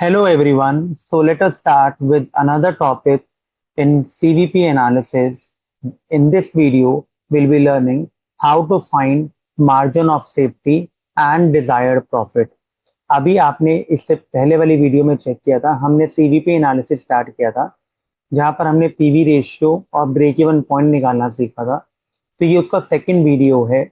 Hello everyone. So let us start with another topic in CVP analysis. In this video, we'll be learning how to find margin of safety and desired profit. अभी आपने इससे पहले वाली video में check किया था, हमने CVP analysis start किया था, जहां पर हमने पीवी रेशियो और ब्रेक इवन पॉइंट निकालना सीखा था। तो ये उसका सेकंड वीडियो है।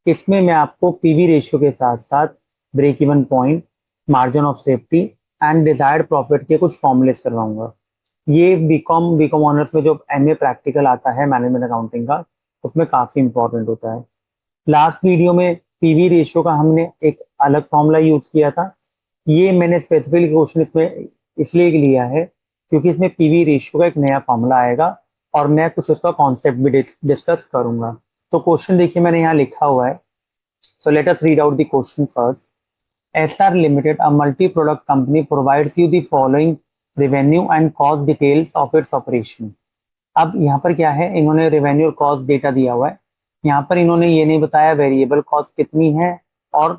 इसमें मैं आपको पीवी रेशियो के साथ साथ break even point, margin of safety and desired profit के कुछ फॉर्मूलेस करवाऊंगा। ये बीकॉम ऑनर्स में जो एमए प्रैक्टिकल आता है मैनेजमेंट अकाउंटिंग का, उसमें काफी इंपॉर्टेंट होता है। लास्ट वीडियो में पीवी रेशियो का हमने एक अलग फॉर्मूला यूज किया था। ये मैंने स्पेसिफिकली क्वेश्चन इसमें इसलिए लिया है क्योंकि इसमें पीवी रेशियो का एक नया फॉर्मूला आएगा और मैं कुछ उसका कॉन्सेप्ट भी डिस्कस करूंगा। तो क्वेश्चन देखिए, मैंने यहाँ लिखा हुआ है। So let us read out the question first. SR Limited, a multi-product company, provides you the following revenue and cost details of its operation. अब यहाँ पर क्या है, इन्होंने रेवेन्यू और कॉस्ट डेटा दिया हुआ है। यहाँ पर इन्होंने ये नहीं बताया वेरिएबल कॉस्ट कितनी है और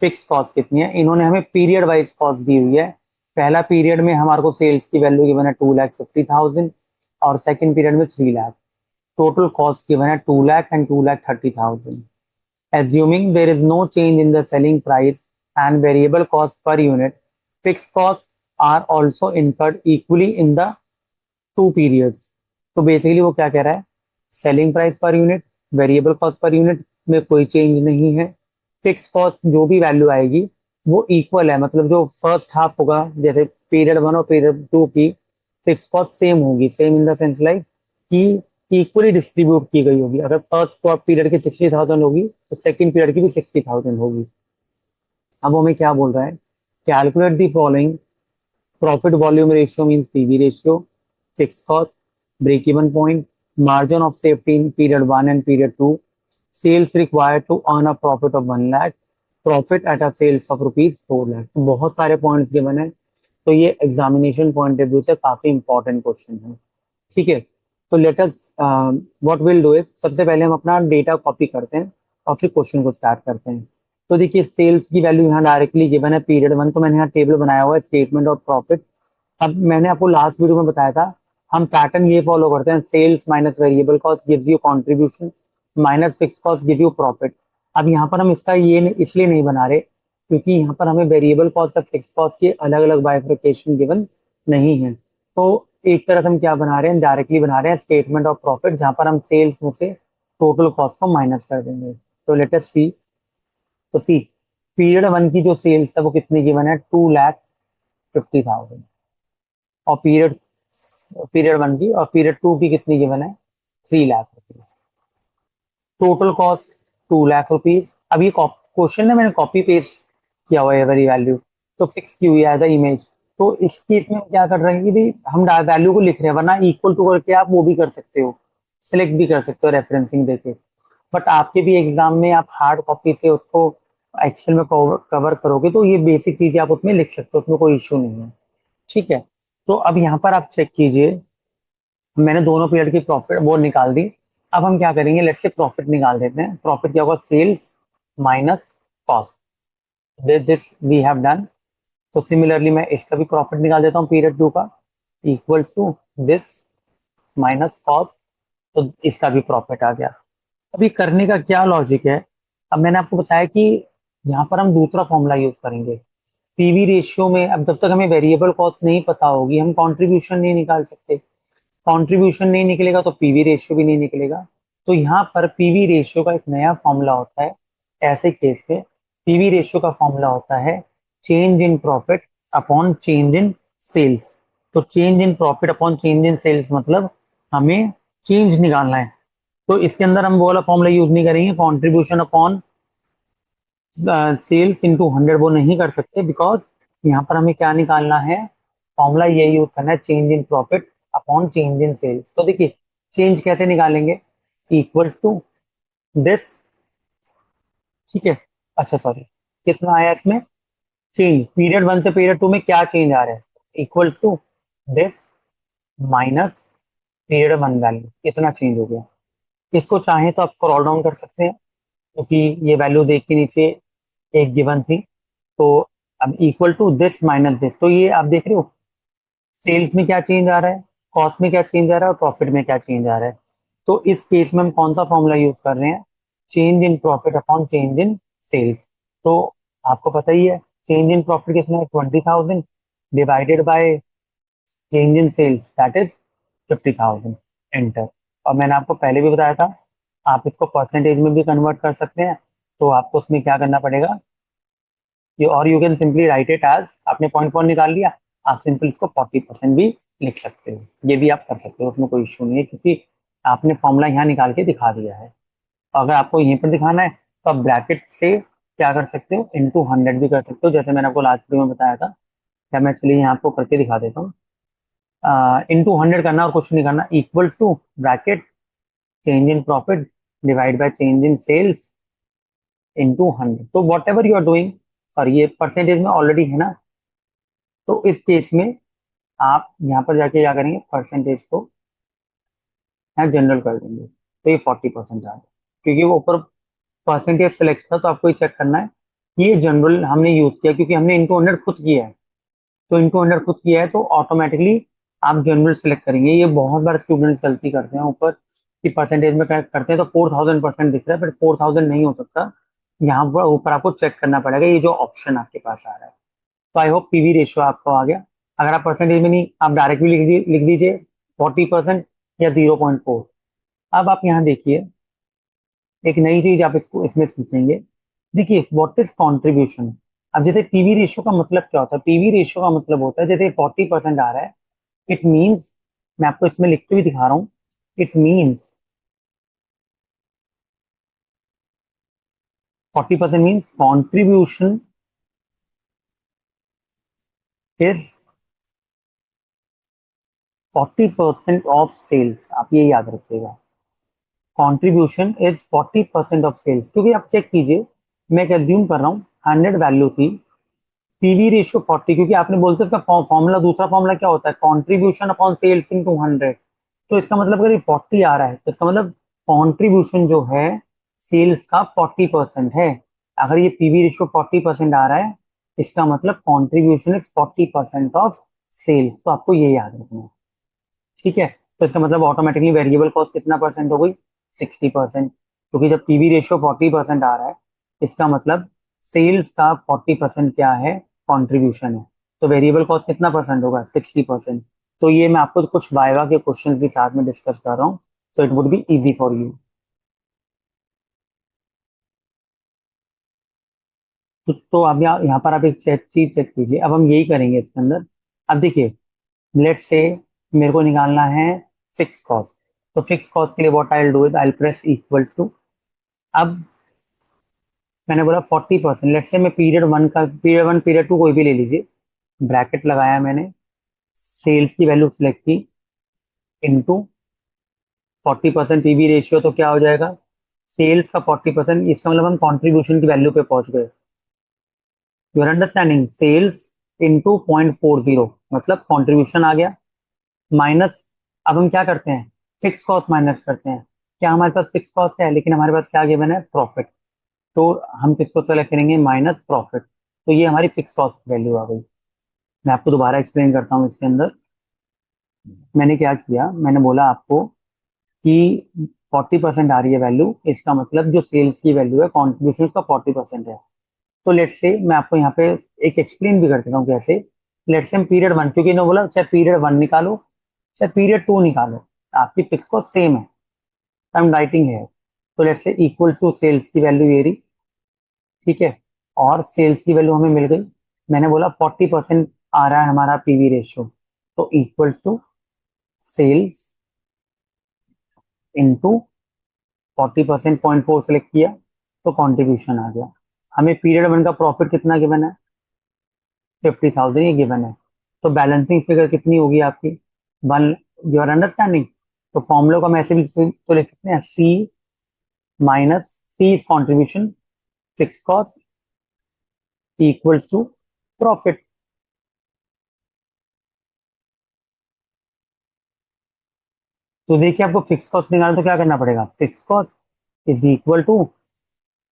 फिक्स कॉस्ट कितनी है। इन्होंने हमें पीरियड वाइज कॉस्ट दी हुई है। पहला पीरियड में हमारे को सेल्स की वैल्यू गिवन है 2,50,000 और सेकंड पीरियड में 3,00,000। टोटल कॉस्ट गिवन है 2,00,000 and 2,30,000। Assuming there is no change in the selling price and variable cost per unit, fixed costs are also incurred equally in the two periods. तो basically वो क्या कह रहा है, selling price per unit, variable cost per unit में कोई change नहीं है। फिक्स कॉस्ट जो भी वैल्यू आएगी वो इक्वल है, मतलब जो फर्स्ट हाफ होगा जैसे पीरियड 1 और पीरियड 2 की फिक्स कॉस्ट सेम होगी। Same in the sense like कि इक्वली डिस्ट्रीब्यूट की गई होगी। अगर फर्स्ट पीरियड की 60,000 होगी तो सेकंड पीरियड की भी 60,000 होगी। अब वो हमें क्या बोल रहा है, calculate the following profit volume ratio means PV ratio, fix cost, break even point, margin of safety in period 1 and period 2, sales required to earn a profit of 1 lakh, profit at a sales of rupees 4 lakh. बहुत सारे points given है, तो ये examination point of view से काफी important question है। ठीक है, तो let us what will do is, सबसे पहले हम अपना डेटा कॉपी करते हैं और फिर क्वेश्चन को स्टार्ट करते हैं। तो देखिए, सेल्स की वैल्यू यहाँ डायरेक्टली गिवन है पीरियड 1, तो मैंने यहाँ टेबल बनाया हुआ है स्टेटमेंट ऑफ प्रॉफिट। अब मैंने आपको लास्ट वीडियो में बताया था, हम पैटर्न ये फॉलो करते हैं, sales minus variable cost gives you contribution minus fix cost give you profit. अब यहाँ पर हम इसका ये इसलिए नहीं बना रहे क्योंकि यहाँ पर हमें वेरिएबल कॉस्ट और फिक्स कॉस्ट की अलग अलग बाइफरकेशन गिवन नहीं है। तो एक तरह से हम क्या बना रहे हैं, डायरेक्टली बना रहे हैं स्टेटमेंट ऑफ प्रॉफिट, जहां पर हम सेल्स में से टोटल कॉस्ट को माइनस कर देंगे। तो लेट अस सी। तो सी, पीरियड 1 की जो सेल्स है वो कितनी गिवन है, 2,50,000। और पीरियड पीरियड 1 की और पीरियड 2 की कितनी गिवन है, 3,00,000 रुपीज। Total cost 2,00,000 rupees. अब ये क्वेश्चन है, मैंने कॉपी पेस्ट किया हुआ है वेरी वैल्यू, तो फिक्स की हुई है एज अ इमेज। तो इस केस में हम क्या कर रहे हैं कि भाई हम वैल्यू को लिख रहे हैं, वरना इक्वल टू करके आप वो भी कर सकते हो, सिलेक्ट भी कर सकते हो रेफरेंसिंग देके। बट आपके भी एग्जाम में आप हार्ड कॉपी से उसको एक्सेल में कवर करोगे तो ये बेसिक चीजें आप उसमें लिख सकते हो, उसमें कोई इश्यू नहीं है। ठीक है, तो अब यहाँ पर आप चेक कीजिए, मैंने दोनों पीरियड की प्रॉफिट वो निकाल दी। अब हम क्या करेंगे, लेट्स से प्रॉफिट निकाल देते हैं। प्रॉफिट क्या होगा, sales minus cost, this we have done. तो सिमिलरली मैं इसका भी प्रॉफिट निकाल देता हूँ पीरियड 2 का, equals to this minus cost. तो इसका भी प्रॉफिट आ गया। अभी करने का क्या लॉजिक है, अब मैंने आपको बताया कि यहाँ पर हम दूसरा फॉर्मूला यूज करेंगे पीवी रेशियो में। अब जब तक हमें वेरिएबल कॉस्ट नहीं पता होगी हम कंट्रीब्यूशन नहीं निकाल सकते। कंट्रीब्यूशन नहीं निकलेगा तो पीवी रेशियो भी नहीं निकलेगा। तो यहाँ पर पीवी रेशियो का एक नया फॉर्मूला होता है। ऐसे केस में पीवी रेशियो का फॉर्मूला होता है change in profit upon change in sales. तो change in profit upon change in sales मतलब हमें चेंज निकालना है। तो इसके अंदर हम वो वाला फॉर्मूला यूज नहीं करेंगे, कॉन्ट्रीब्यूशन अपॉन सेल्स इंटू 100 वो नहीं कर सकते, बिकॉज यहाँ पर हमें क्या निकालना है, फॉर्मूला ये यूज करना है change in profit upon change in sales. तो देखिए चेंज कैसे निकालेंगे, इक्वल्स टू दिस। ठीक है, अच्छा सॉरी, कितना आया इसमें चेंज, पीरियड 1 से पीरियड 2 में क्या चेंज आ रहा है, equals to this minus period 1 value, इतना चेंज हो गया। इसको चाहे तो आप स्क्रॉल डाउन कर सकते हैं क्योंकि ये वैल्यू देख के नीचे एक गिवन थी। तो अब equal to this minus this, तो ये आप देख रहे हो सेल्स में क्या चेंज आ रहा है, कॉस्ट में क्या चेंज आ रहा है और प्रॉफिट में क्या चेंज आ रहा है। तो इस केस में हम कौन सा फॉर्मूला यूज कर रहे हैं, change in profit upon change in sales. तो आपको पता ही है चेंज इन प्रॉफिट कितना है, 20,000 divided by change in sales that is 50,000, enter. और मैंने आपको पहले भी बताया था आप इसको परसेंटेज में भी कन्वर्ट कर सकते हैं, तो आपको उसमें क्या करना पड़ेगा, ये और you can simply write it as, आपने पॉइंट वन निकाल लिया, आप सिंपल इसको 40% भी लिख सकते हो, ये भी आप कर सकते हो, उसमें कोई इशू नहीं है क्योंकि आपने फॉर्मूला यहाँ निकाल के दिखा दिया है। अगर आपको यहीं पर दिखाना है तो आप ब्रैकेट से क्या कर सकते हो, इंटू 100 भी कर सकते हो, जैसे मैंने आपको लास्ट वीडियो में बताया था। क्या मैं चलिए यहाँ आपको करके दिखा देता हूँ। इंटू 100 करना और कुछ नहीं करना, equals to bracket change in profit divide by change in sales into 100। तो whatever you are doing, और ये परसेंटेज में ऑलरेडी है ना, तो इस केस में आप यहाँ पर जाके क्या करेंगे, परसेंटेज को यहाँ जनरल कर देंगे, तो ये 40% आ गया, क्योंकि वो ऊपर परसेंटेज सेलेक्ट था, तो आपको ये चेक करना है ये जनरल हमने यूज किया क्योंकि हमने इंटू 100 खुद किया है। तो इंटू 100 खुद किया है तो ऑटोमेटिकली आप जनरल सेलेक्ट करेंगे। ये बहुत बार स्टूडेंट्स गलती करते हैं ऊपर कि परसेंटेज में करते हैं तो 4000% दिख रहा है, बट 4000 नहीं हो सकता। यहाँ पर ऊपर आपको चेक करना पड़ेगा ये जो ऑप्शन आपके पास आ रहा है। तो आई होप पीवी रेशियो आपको आ गया। अगर आप परसेंटेज में नहीं, आप डायरेक्टली लिख दीजिए 40% या 0.4। अब आप यहाँ देखिए एक नई चीज आप इसको इसमें सीखेंगे। देखिए व्हाट इज कंट्रीब्यूशन। अब जैसे पीवी रेशियो का मतलब क्या होता है, पीवी रेशियो का मतलब होता है जैसे 40% आ रहा है, इट मीन्स, मैं आपको इसमें लिख के भी दिखा रहा हूँ, it means 40% means contribution is 40% of sales. आप ये याद रखिएगा, कॉन्ट्रीब्यूशन इज 40% ऑफ सेल्स। क्योंकि आप चेक कीजिए, मैं एक एज्यूम कर रहा हूँ 100 वैल्यू थी, पीवी रेशियो 40, क्योंकि आपने बोलते उसका फॉर्मूला, दूसरा फॉर्मूला क्या होता है, कॉन्ट्रीब्यूशन अपॉन सेल्स इनटू 100। तो इसका मतलब अगर ये 40 आ रहा है तो इसका मतलब कॉन्ट्रीब्यूशन जो है सेल्स का 40% है। अगर ये पीवी रेशियो 40% आ रहा है, इसका मतलब कॉन्ट्रीब्यूशन इज 40% ऑफ सेल्स। तो आपको ये याद रखना है, ठीक है। तो इसका मतलब ऑटोमेटिकली वेरिएबल कॉस्ट कितना परसेंट हो गई, 60%। क्योंकि जब पीवी रेशियो 40% आ रहा है, इसका मतलब सेल्स का 40% क्या है, कॉन्ट्रीब्यूशन है। तो वेरिएबल कॉस्ट कितना परसेंट होगा, 60%। तो ये मैं आपको कुछ वाइवा के क्वेश्चन के साथ में डिस्कस कर रहा हूँ, तो it would be easy for you. तो अब यहाँ पर आप एक चीज चेक कीजिए, अब हम यही करेंगे इसके अंदर। अब देखिए लेट्स से मेरे को निकालना है फिक्स कॉस्ट। तो फिक्स कॉस्ट के लिए what I will do is I will press equals to, अब मैंने बोला 40%, लेट्स से मैं पीरियड वन का, पीरियड वन पीरियड टू कोई भी ले लीजिए, ब्रैकेट लगाया मैंने, सेल्स की वैल्यू सिलेक्ट की, इनटू 40% पीवी रेशियो, तो क्या हो जाएगा, सेल्स का 40%, इसका मतलब हम कंट्रीब्यूशन की वैल्यू पे पहुंच गए। You are understanding, sales into 0.40 मतलब कंट्रीब्यूशन आ गया, माइनस, अब हम क्या करते हैं, फिक्स कॉस्ट माइनस करते हैं। क्या हमारे पास फिक्स कॉस्ट है, लेकिन हमारे पास क्या गिवन है, प्रॉफिट। तो हम किसको सेलेक्ट करेंगे, माइनस प्रॉफिट। तो ये हमारी फिक्स कॉस्ट वैल्यू आ गई। मैं आपको दोबारा एक्सप्लेन करता हूँ इसके अंदर। मैंने क्या किया, मैंने बोला आपको कि 40% आ रही है वैल्यू, इसका मतलब जो सेल्स की वैल्यू है कॉन्ट्रीब्यूशन का 40% है। तो लेट्स से मैं आपको यहाँ पे एक एक्सप्लेन भी कर देता हूँ कैसे। लेट्स से हम पीरियड वन, क्योंकि इन्होंने बोला चाहे पीरियड वन निकालो चाहे पीरियड टू निकालो, आपकी फिक्स कॉस्ट सेम है, आई एम राइटिंग है। तो let's say equal to sales की वैल्यू ये रही, ठीक है, और सेल्स की वैल्यू हमें मिल गई। मैंने बोला 40% आ रहा है हमारा पीवी रेशियो, तो equals to sales into 40%, 0.4 select किया, तो कॉन्ट्रीब्यूशन आ गया। हमें पीरियड वन का प्रॉफिट कितना गिवन है, 50,000 ये गिवन है। तो बैलेंसिंग फिगर कितनी होगी आपकी, वन। You are understanding. तो फॉर्मूला को हम ऐसे भी तो लिख सकते हैं, C minus, C is contribution, fix cost equals to profit. तो देखिए आपको फिक्स कॉस्ट निकालना तो क्या करना पड़ेगा, fix cost is equal to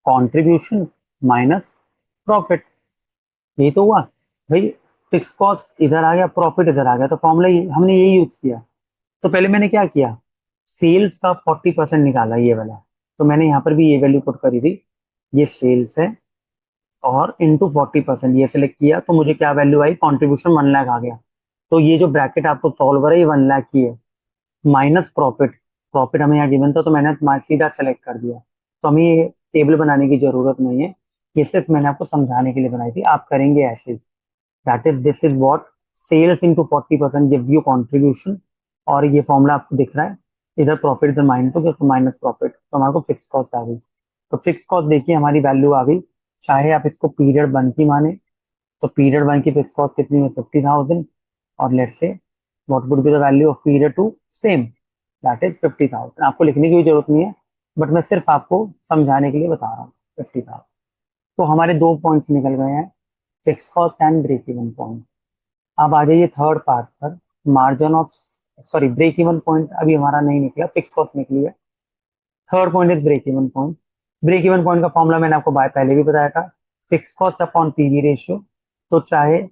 contribution minus profit. यही तो हुआ भाई। फिक्स कॉस्ट इधर आ गया, प्रॉफिट इधर आ गया, तो फॉर्मूला हमने यही यूज किया। तो पहले मैंने क्या किया, सेल्स का 40% निकाला ये वाला। तो मैंने यहाँ पर भी ये वैल्यू पुट करी थी, ये सेल्स है और इंटू 40% ये सिलेक्ट किया, तो मुझे क्या वैल्यू आई, कॉन्ट्रीब्यूशन 1 लाख आ गया। तो ये जो ब्रैकेट आपको सॉल्व है ये 1 लाख की है, माइनस प्रॉफिट। प्रॉफिट हमें यहाँ गिवन था तो मैंने सीधा सेलेक्ट कर दिया। तो हमें ये टेबल बनाने की जरूरत नहीं है, ये सिर्फ मैंने आपको समझाने के लिए बनाई थी, आप करेंगे ऐसे। That is this is what sales into 40% gives you contribution. और ये फॉर्मूला आपको दिख रहा है, इधर प्रॉफिट इधर माइनस, तो माइनस प्रॉफिट, तो हमारे को फिक्स कॉस्ट आ गई। तो फिक्स कॉस्ट देखिए हमारी वैल्यू आ गई। चाहे आप इसको पीरियड 1 की माने, तो पीरियड 1 की फिक्स कॉस्ट कितनी है, 50,000। और let's say what would be the value of period 2, same, that is 50,000। आपको लिखने की भी जरूरत नहीं है, बट मैं सिर्फ आपको समझाने के लिए बता रहा हूँ, 50,000। तो हमारे दो पॉइंट्स निकल गए हैं, fix cost and break even point. अब आ जाइए थर्ड पार्ट पर, margin of, sorry break even point अभी हमारा नहीं निकला, फिक्स कॉस्ट निकली है। Third point is break even point. Break even point का फॉर्मूला मैंने आपको पहले भी बताया था, fix cost upon PV ratio. तो चाहे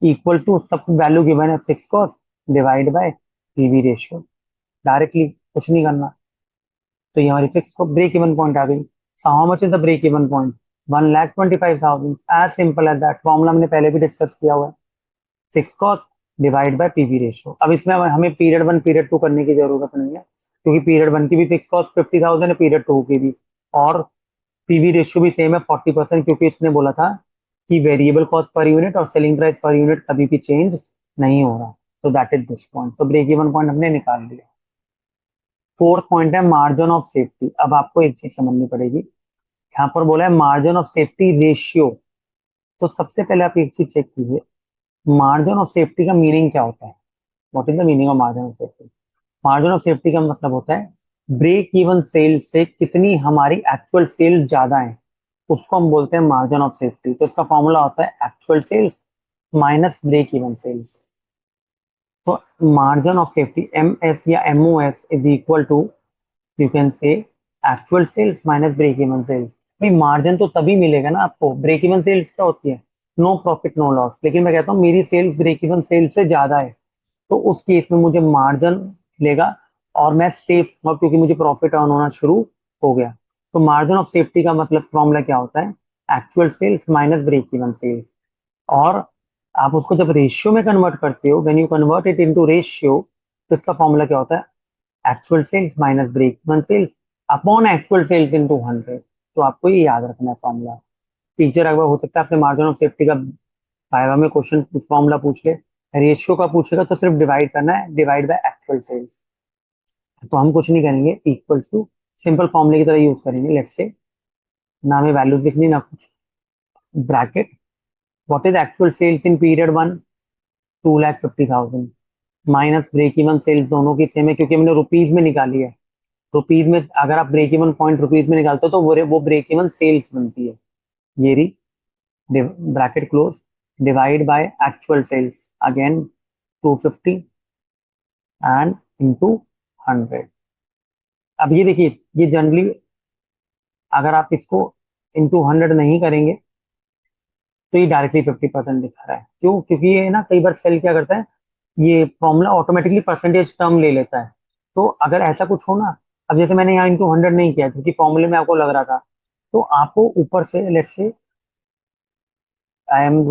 इक्वल टू, सब वैल्यू गिवन है, fix cost divide by PV ratio, directly कुछ नहीं करना। तो ये हमारी फिक्स को ब्रेक इवन पॉइंट आ गई। So how much is the break even point, 1,25,000, as simple as that. Formula हमने पहले भी डिस्कस किया हुआ है, fix cost divide by PV ratio. अब इसमें हमें पीरियड 1 पीरियड 2 करने की जरूरत नहीं है, क्योंकि पीरियड 1 की भी फिक्स कॉस्ट 50,000 है, पीरियड 2 की भी। और पीवी रेशियो भी सेम है 40%, क्योंकि इसने बोला था कि वेरिएबल कॉस्ट पर यूनिट और सेलिंग प्राइस पर यूनिट कभी भी चेंज नहीं हो रहा। तो दैट इज दिस पॉइंट, तो ब्रेक इवन पॉइंट हमने निकाल लिया। फोर्थ पॉइंट है मार्जिन ऑफ सेफ्टी। अब आपको एक चीज समझनी पड़ेगी, यहाँ पर बोला है मार्जिन ऑफ सेफ्टी रेशियो। तो सबसे पहले आप एक चीज चेक कीजिए, मार्जिन ऑफ सेफ्टी का मीनिंग क्या होता है। What is the meaning of margin of safety. Margin of safety का मतलब होता है ब्रेक इवन सेल से कितनी हमारी एक्चुअल सेल ज्यादा है, उसको हम बोलते हैं मार्जिन ऑफ सेफ्टी। तो इसका फॉर्मूला होता है actual sales minus break even sales. तो margin of safety M S या MOS is equal to, you can say, actual sales minus break even sales. भाई मार्जिन तो तभी मिलेगा ना आपको, ब्रेक इवन सेल्स क्या होती है, नो प्रॉफिट नो लॉस। लेकिन मैं कहता हूँ मेरी सेल्स ब्रेक इवन सेल्स से ज्यादा है, तो उस केस में मुझे मार्जिन मिलेगा और मैं सेफ हूँ, क्योंकि मुझे प्रॉफिट अर्न होना शुरू हो गया। तो मार्जिन ऑफ सेफ्टी का मतलब फॉर्मूला क्या होता है, actual sales minus break even sales. और आप उसको जब रेशियो में कन्वर्ट करते हो, when you convert it into ratio, तो इसका फॉर्मूला क्या होता है, actual sales minus break even sales upon actual sales into 100। तो आपको ये याद रखना है फॉर्मूला। टीचर अगर हो सकता है आपसे मार्जिन ऑफ सेफ्टी का वाइवा में क्वेश्चन फॉर्मूला पूछ ले, रेशियो का पूछेगा तो सिर्फ डिवाइड करना है, डिवाइड बाय एक्चुअल सेल्स। तो हम कुछ नहीं करेंगे, इक्वल्स टू सिंपल फॉर्मूले की तरह यूज करेंगे। लेट्स से ना हमें वैल्यू लिखनी ना कुछ, bracket what is actual sales in period 1, 2,50,000 minus break even sales, दोनों की सेम है क्योंकि हमने रुपीज में निकाली है। रुपीज में अगर आप ब्रेक इवन पॉइंट रुपीज में निकालते हो तो वो ब्रेक इवन सेल्स बनती है। ये रही, bracket close, divide by actual sales, again 250 and into 100। अब ये देखिए, ये जनरली अगर आप इसको इंटू 100 नहीं करेंगे तो ये डायरेक्टली 50% दिखा रहा है। क्यों, क्योंकि ये ना कई बार सेल क्या करता है, ये फॉर्मूला ऑटोमेटिकली परसेंटेज टर्म ले लेता है। तो अगर ऐसा कुछ हो ना, अब जैसे मैंने यहाँ इंटू 100 नहीं किया क्योंकि फॉर्मूले में आपको लग रहा था, तो आपको ऊपर से let's say I am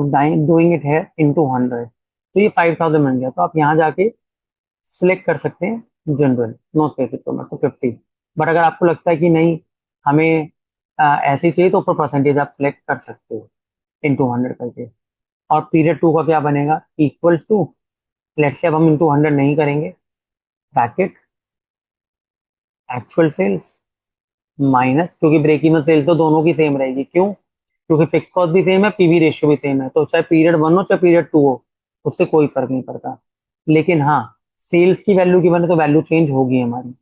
doing it है इंटू 100, तो ये 5,000 बन गया। तो आप यहाँ जाके सिलेक्ट कर सकते हैं जनरल, नो स्पेसिफिक तो मतलब 50। बट अगर आपको लगता है कि नहीं हमें ऐसे ही चाहिए, तो ऊपर परसेंटेज आप सिलेक्ट कर सकते हो इंटू 100 करके। और पीरियड 2 का क्या बनेगा, इक्वल्स टू, लेट्स से अब हम इंटू 100 नहीं करेंगे, ब्रैकेट एक्चुअल सेल्स माइनस, क्योंकि ब्रेक इवन सेल्स तो दोनों की सेम रहेगी। क्यों, क्योंकि फिक्स कॉस्ट भी सेम है, पीवी रेशियो भी सेम है, तो चाहे पीरियड 1 हो चाहे पीरियड 2 हो, उससे कोई फर्क नहीं पड़ता। लेकिन हाँ, सेल्स की वैल्यू की बने तो वैल्यू चेंज होगी हमारी,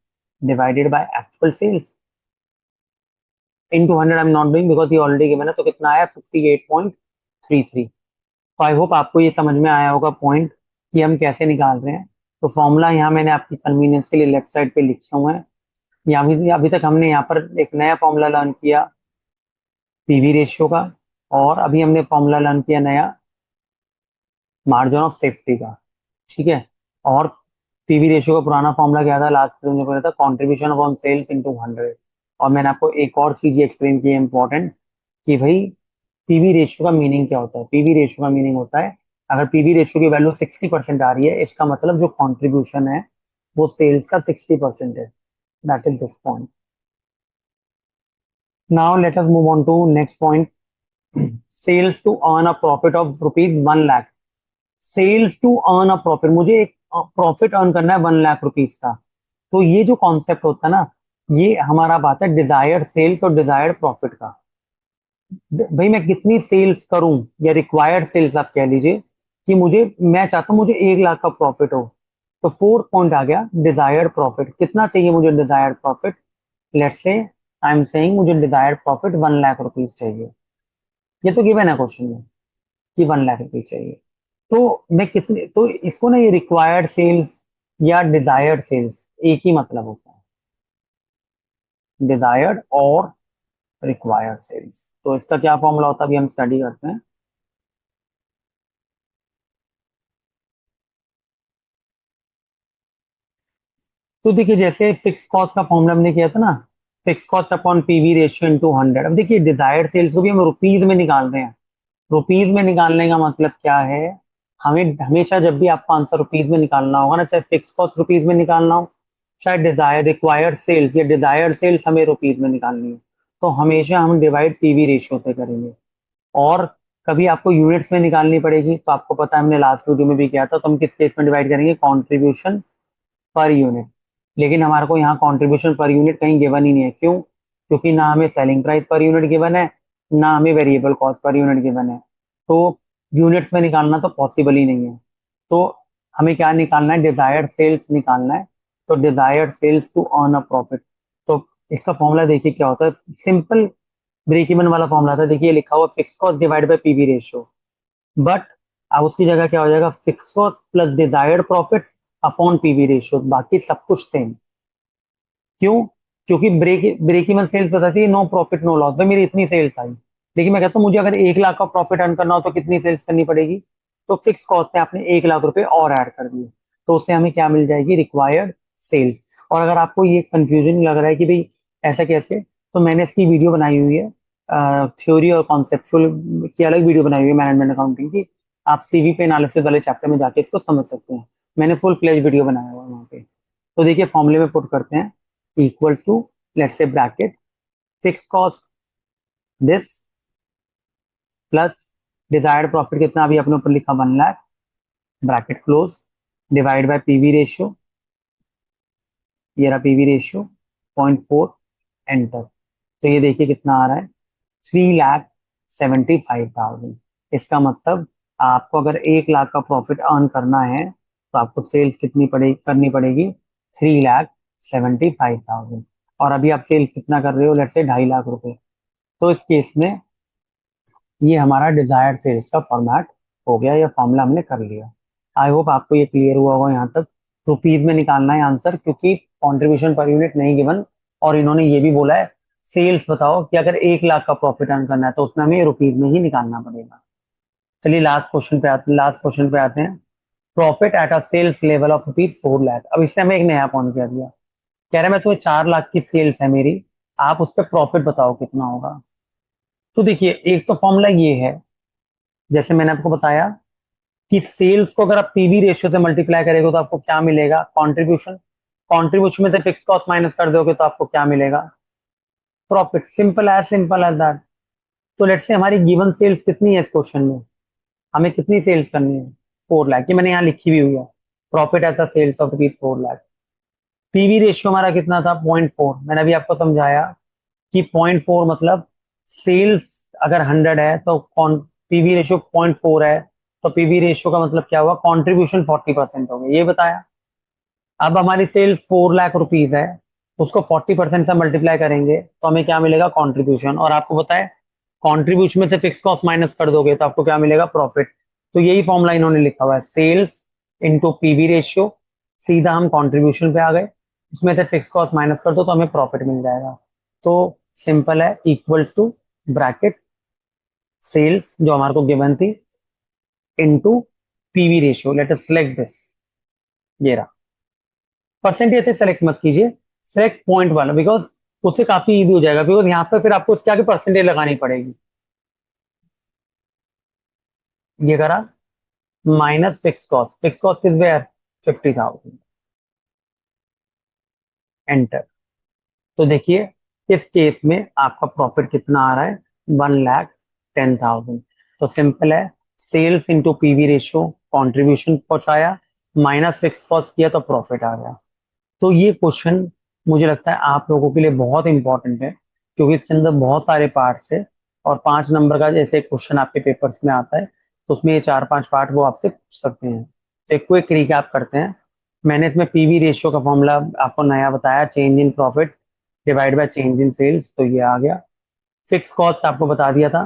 divided by actual sales into 100 I am not doing because ये ऑलरेडी गिवन है। तो कितना आया, 58.33। तो आई होप आपको ये समझ में आया होगा पॉइंट कि हम कैसे निकाल रहे हैं। तो फॉर्मूला यहाँ मैंने आपकी कन्वीनियंस के लिए लेफ्ट साइड पे लिखे हुए हैं। यहाँ अभी तक हमने यहाँ पर एक नया फॉर्मूला लर्न किया पीवी रेशियो का, और अभी हमने फॉर्मूला लर्न किया नया मार्जिन ऑफ सेफ्टी का, ठीक है। और पीवी रेशियो का पुराना फॉर्मूला क्या था, लास्ट में बोला था कॉन्ट्रीब्यूशन ऑन सेल्स इनटू 100। और मैंने आपको एक और चीज एक्सप्लेन की है इंपॉर्टेंट, कि भाई पीवी रेशियो का मीनिंग क्या होता है। पीवी रेशियो का मीनिंग होता है, अगर पीवी रेशियो की वैल्यू 60% आ रही है, इसका मतलब जो कॉन्ट्रीब्यूशन है वो सेल्स का 60% है। That is this point. Now let us move on to next point, sales to earn a profit of rupees 1 lakh. Sales to earn a profit, मुझे एक प्रॉफिट अर्न करना है 1 लाख रुपीज का। तो ये जो कॉन्सेप्ट होता है ना, ये हमारा बात है डिजायर्ड सेल्स और डिजायर्ड प्रॉफिट का। भाई मैं कितनी सेल्स करूं, या रिक्वायर्ड सेल्स आप कह लीजिए, कि मुझे, मैं चाहता हूं मुझे 1 लाख का प्रॉफिट हो। तो फोर्थ पॉइंट आ गया डिजायर्ड प्रॉफिट, कितना चाहिए मुझे desired profit. Let's say I am saying मुझे डिजायर्ड प्रॉफिट 1 लाख रुपीज चाहिए। ये तो गिवन है क्वेश्चन में कि 1 लाख रुपीज चाहिए। तो मैं कितने, तो इसको ना ये रिक्वायर्ड सेल्स या डिजायर्ड सेल्स एक ही मतलब होता है, डिजायर्ड और रिक्वायर्ड सेल्स। तो इसका क्या फॉर्मूला होता है अभी हम स्टडी करते हैं। तो देखिए जैसे फिक्स कॉस्ट का फॉर्मूला हमने किया था ना, fix cost upon PV ratio into 100। अब देखिए डिजायर्ड सेल्स को भी हम रुपीज में निकाल रहे हैं। रुपीज में निकालने का मतलब क्या है, हमें हमेशा जब भी आपको आंसर रुपीज में निकालना होगा ना, चाहे फिक्स कॉस्ट रुपीज में निकालना हो, चाहे डिजायर रिक्वायर्ड सेल्स या डिजायर्ड सेल्स हमें रुपीज में निकालनी है, तो हमेशा हम डिवाइड पीवी रेशियो से करेंगे। और कभी आपको यूनिट्स में निकालनी पड़ेगी, तो आपको पता है हमने लास्ट वीडियो में भी किया था, तो हम किस केस में डिवाइड करेंगे, कॉन्ट्रीब्यूशन पर यूनिट। लेकिन हमारे को यहाँ कॉन्ट्रीब्यूशन पर यूनिट कहीं गिवन ही नहीं है, क्यों, क्योंकि ना हमें selling price per unit given है, ना हमें variable cost per unit given है। तो यूनिट्स में निकालना तो पॉसिबल ही नहीं है। तो हमें क्या निकालना है, डिजायर्ड सेल्स निकालना है। तो desired sales to earn a profit. तो इसका फॉर्मूला देखिए क्या होता है, सिंपल ब्रेक इवन वाला फॉर्मूला था। देखिए लिखा हुआ fix cost divide by PV ratio, but अब उसकी जगह क्या हो जाएगा, fix cost plus desired profit upon PV ratio, बाकी सब कुछ सेम। क्यों, क्योंकि ब्रेक इवन सेल्स बताती है नो प्रॉफिट नो लॉस। भाई मेरी इतनी सेल्स आई, लेकिन मैं कहता हूँ मुझे अगर 1 लाख का प्रॉफिट अर्न करना हो तो कितनी सेल्स करनी पड़ेगी। तो फिक्स कॉस्ट है, आपने 1 लाख रुपए और ऐड कर दिए, तो उससे हमें क्या मिल जाएगी, रिक्वायर्ड सेल्स। और अगर आपको ये कंफ्यूजन लग रहा है कि भाई ऐसा कैसे, तो मैंने इसकी वीडियो बनाई हुई है, थ्योरी और कॉन्सेप्चुअल की अलग वीडियो बनाई हुई है मैनेजमेंट अकाउंटिंग की। आप सीवीपी एनालिसिस वाले चैप्टर में जाके इसको समझ सकते हैं, मैंने फुल फ्लेज वीडियो बनाया हुआ है वहाँ पे। तो देखिए फॉर्मूले में पुट करते हैं, equals to, let's say bracket, fixed cost this plus desired profit कितना अभी अपने ऊपर लिखा 1 lakh, bracket close, divide by PV ratio, ये रहा पीवी रेशियो 0.4, एंटर। तो ये देखिए कितना आ रहा है, 3,75,000। इसका मतलब आपको अगर 1 लाख का प्रॉफिट अर्न करना है, तो आपको सेल्स कितनी करनी पड़ेगी, 3,75,000। और अभी आप सेल्स कितना कर रहे हो, लेट्स से 2.5 लाख रुपए। तो इस केस में ये हमारा डिजायर्ड सेल्स का फॉर्मेट हो गया, या फॉर्मूला हमने कर लिया। आई होप आपको ये क्लियर हुआ होगा यहाँ तक। रुपीज में निकालना है आंसर, क्योंकि कॉन्ट्रीब्यूशन पर यूनिट नहीं गिवन, और इन्होंने ये भी बोला है सेल्स बताओ कि अगर 1 लाख का प्रॉफिट अर्न करना है तो उसमें हमें रुपीज में ही निकालना पड़ेगा। चलिए लास्ट क्वेश्चन पे आते हैं। Profit at a sales level of rupees 4 lakh. अब इसने हमें एक नया पॉइंट कह दिया, कह रहा है मैं तुम्हें 4 लाख की सेल्स है मेरी, आप उस पर प्रॉफिट बताओ कितना होगा। तो देखिए एक तो फॉर्मूला ये है, जैसे मैंने आपको बताया कि सेल्स को अगर आप पीवी रेशियो से मल्टीप्लाई करेंगे तो आपको क्या मिलेगा, कंट्रीब्यूशन। कंट्रीब्यूशन में से फिक्स कॉस्ट माइनस कर दोगे तो आपको क्या मिलेगा, प्रॉफिट। Simple as that. तो लेट्स से हमारी गिवन सेल्स कितनी है इस क्वेश्चन में, हमें कितनी सेल्स करनी है, 4 लाख, ये मैंने यहाँ लिखी भी हुई है, प्रॉफिट ऐसा sales of rupees 4 lakh. PV ratio हमारा कितना था, 0.4। मैंने अभी आपको समझाया कि 0.4 मतलब सेल्स अगर 100 है तो पीवी रेशियो 0.4 है, तो पीवी रेशियो का मतलब क्या हुआ, कंट्रीब्यूशन 40% हो गया, ये बताया। अब हमारी सेल्स 4 लाख रुपीज है, उसको 40% से मल्टीप्लाई करेंगे तो हमें क्या मिलेगा, कंट्रीब्यूशन। और आपको पता है कंट्रीब्यूशन में से फिक्स कॉस्ट माइनस कर दोगे तो आपको क्या मिलेगा, प्रॉफिट। तो यही फॉर्मूला इन्होंने लिखा हुआ है, सेल्स इंटू पीवी रेशियो, सीधा हम कंट्रीब्यूशन पे आ गए, उसमें से फिक्स कॉस्ट माइनस कर दो तो हमें प्रॉफिट मिल जाएगा। तो सिंपल है, इक्वल्स टू ब्रैकेट सेल्स जो हमारे को गिवन थी into PV ratio, let us select this, ये रहा। परसेंटेज से सेलेक्ट मत कीजिए, सिलेक्ट पॉइंट वाला, बिकॉज उससे काफी इजी हो जाएगा, बिकॉज यहाँ पर फिर आपको उसके आगे परसेंटेज लगानी पड़ेगी। ये करा, minus fix cost is where 50,000, enter. तो देखिए इस केस में आपका प्रॉफिट कितना आ रहा है, 1,10,000। तो सिंपल है, sales into PV ratio, contribution पहुंचाया, माइनस फिक्स कॉस्ट किया तो प्रॉफिट आ गया। तो ये क्वेश्चन मुझे लगता है आप लोगों के लिए बहुत इंपॉर्टेंट है, क्योंकि इसके अंदर बहुत सारे पार्ट्स है, और 5 नंबर का जैसे क्वेश्चन आपके पेपर्स में आता है तो उसमें ये 4-5 पार्ट वो आपसे पूछ सकते हैं। तो एक क्विक रिकैप करते हैं। मैंने इसमें पीवी रेशियो का फॉर्मूला आपको नया बताया, change in profit divide by change in sales, तो ये आ गया। फिक्स कॉस्ट आपको बता दिया था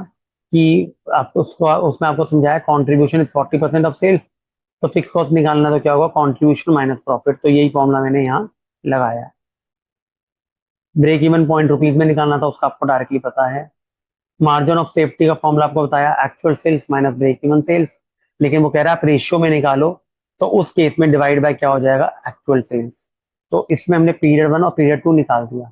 कि आपको उसको उसमें आपको समझाया कॉन्ट्रीब्यूशन इज 40% ऑफ सेल्स, तो फिक्स कॉस्ट निकालना तो क्या होगा, कॉन्ट्रीब्यूशन माइनस प्रॉफिट, तो यही फॉर्मूला मैंने यहाँ लगाया। ब्रेक इवन पॉइंट रुपीज में निकालना था, उसका आपको डायरेक्टली पता है। मार्जिन ऑफ सेफ्टी का फॉर्मूला आपको बताया, actual sales minus break even sales, लेकिन वो कह रहा है आप रेशियो में निकालो, तो उस केस में डिवाइड बाय क्या हो जाएगा, एक्चुअल सेल्स। तो इसमें हमने पीरियड 1 और पीरियड 2 निकाल दिया।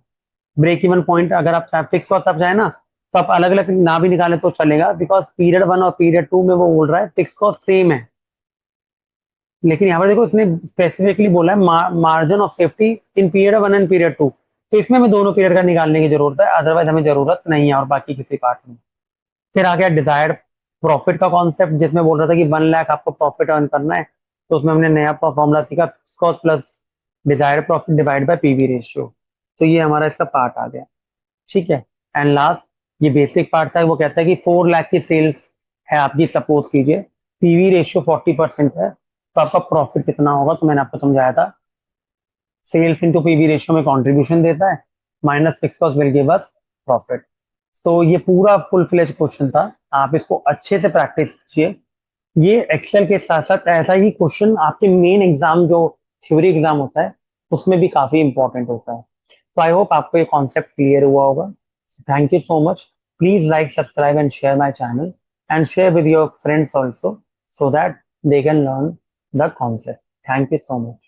ब्रेक इवन पॉइंट अगर आप फिक्स कॉस्ट आप चाहे ना तो आप अलग अलग ना भी निकालें तो चलेगा, बिकॉज पीरियड 1 और पीरियड 2 में वो बोल रहा है फिक्स कॉस्ट सेम है, लेकिन यहाँ पर देखो इसने स्पेसिफिकली बोला है margin of safety in period 1 and period 2, तो इसमें हमें दोनों पीरियड का निकालने की जरूरत है, अदरवाइज हमें जरूरत नहीं है और बाकी किसी पार्ट में। फिर आ गया डिजायर्ड प्रॉफिट का कॉन्सेप्ट, जिसमें बोल रहा था कि 1 लाख आपको प्रॉफिट अर्न करना है, तो उसमें हमने नया फॉर्मूला सीखा, fix cost plus desired profit divide by PV ratio, तो ये हमारा इसका पार्ट आ गया। ठीक है, एंड लास्ट ये बेसिक पार्ट था, वो कहता है कि 4 लाख की सेल्स है आपकी, सपोज कीजिए पीवी रेशियो 40% है, तो आपका प्रॉफिट कितना होगा, तो मैंने आपको समझाया था सेल्स इंटू पीवी रेशियो में कंट्रीब्यूशन देता है, minus fix cost will give us profit. तो ये पूरा फुल फ्लेज क्वेश्चन था, आप इसको अच्छे से प्रैक्टिस कीजिए। ये एक्सेल के साथ साथ ऐसा ही क्वेश्चन आपके मेन एग्जाम जो थ्योरी एग्जाम होता है उसमें भी काफी इंपॉर्टेंट होता है। तो आई होप आपको ये कॉन्सेप्ट क्लियर हुआ होगा। Thank you so much. Please like, subscribe and share my channel, and share with your friends also, so that they can learn the concept. Thank you so much.